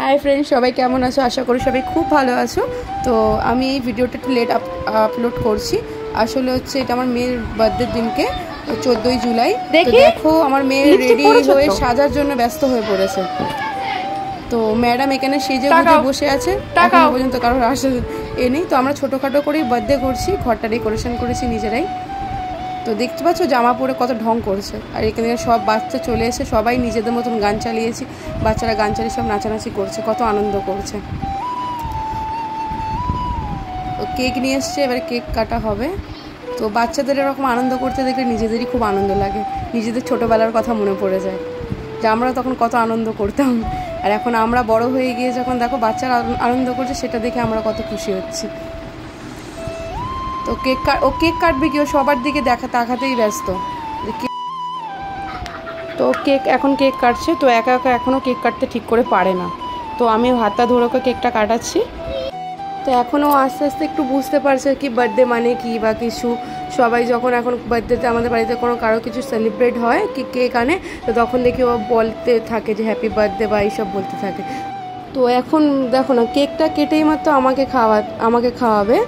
Hi friends सबाई केमन आछो आशा करी सबाई खूब भालो आछो। तो आमी এই ভিডিওটা একটু লেট আপলোড করছি। আসলে হচ্ছে এটা আমার মেয়ের বার্থডে দিনকে 14 জুলাই। তো দেখো আমার মেয়ে রেডি হয়ে সাজার জন্য ব্যস্ত হয়ে পড়েছে। তো ম্যাডাম এখানে সেজে গুজে বসে আছে, এখনো পর্যন্ত কারোর আসে নেই। তো আমরা ছোটোখাটো করেই বার্থডে করছি, ঘরটা ডেকোরেশন করেছি নিজেরাই। তো দেখতে পাচ্ছ জামা পরে কত ঢং করছে। আর এখানে সব বাচ্চা চলে এসে সবাই নিজেদের মতন গান চালিয়েছি, বাচ্চারা গান চালিয়ে সব নাচানাচি করছে, কত আনন্দ করছে। কেক নিয়ে এসছে, এবার কেক কাটা হবে। তো বাচ্চাদের এরকম আনন্দ করতে দেখলে নিজেদেরই খুব আনন্দ লাগে, নিজেদের ছোটোবেলার কথা মনে পড়ে যায় যে আমরা তখন কত আনন্দ করতাম। আর এখন আমরা বড় হয়ে গিয়ে যখন দেখো বাচ্চারা আনন্দ করছে সেটা দেখে আমরা কত খুশি হচ্ছি। তো কেক কাটবে কি, ও সবার দিকে তাকাতেই ব্যস্ত। তো এখন কেক কাটছে। তো একা একা এখনও কেক কাটতে ঠিক করে পারে না। তো আমি হাতটা ধরে ওকে কেকটা কাটাচ্ছি। তো এখনও আস্তে আস্তে একটু বুঝতে পারছে কি বার্থডে মানে কি বা কিছু। সবাই যখন এখন বার্থডেতে আমাদের বাড়িতে কারো কিছু সেলিব্রেট হয় কি কেক আনে, তো তখন দেখি ও বলতে থাকে যে হ্যাপি বার্থডে বা এইসব বলতে থাকে। তো এখন দেখো না, কেকটা কেটেই মাত্র আমাকে খাওয়াবে।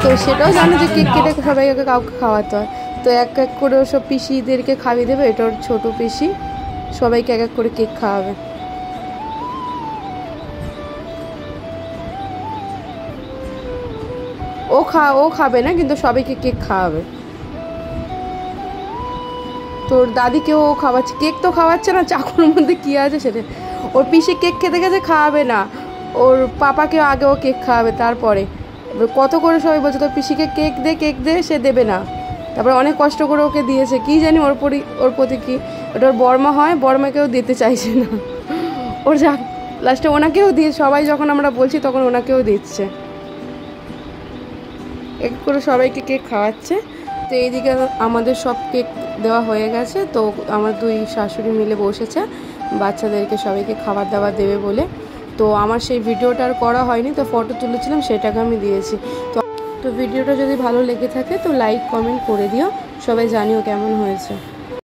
তো সেটাও জানো যে কেক কেটে সবাইকে কাউকে খাওয়াতে হয়। তো এক এক করে সব পিসিদেরকে খাইয়ে দেবে, এটা ওর ছোটো পিসি, সবাইকে এক এক করে কেক খাওয়াবে। ও খাবে না, কিন্তু সবাইকে কেক খাওয়াবে। তোর দাদিকেও ও খাওয়াচ্ছে, কেক তো খাওয়াচ্ছে না, চাকুর মধ্যে কী আছে সেটা। ওর পিসি কেক খেতে খেতে খাওয়াবে না, ওর পাপাকেও আগে ও কেক খাওয়াবে তারপরে। কত করে সবাই বলছে তোর পিসিকে কেক দে, সে দেবে না। তারপরে অনেক কষ্ট করে ওকে দিয়েছে, কী জানি ওর প্রতি কী, ওটা ওর বর্মা হয়, বর্মাকেও দিতে চাইছে না। ওর লাস্টে ওনাকেও দিয়ে, সবাই যখন আমরা বলছি তখন ওনাকেও দিচ্ছে, এক করে সবাইকে কেক খাওয়াচ্ছে। তো এইদিকে আমাদের সব কেক দেওয়া হয়ে গেছে। তো আমার দুই শাশুড়ি মিলে বসেছে বাচ্চাদেরকে সবাইকে খাবার দাবার দেবে বলে। তো আমার সেই ভিডিওটা আর করা হয়নি, তো ফটো তুলেছিলাম সেটাকে আমি দিয়েছি। তো ভিডিওটা যদি ভালো লেগে থাকে তো লাইক কমেন্ট করে দিও, সবাই জানিও কেমন হয়েছে।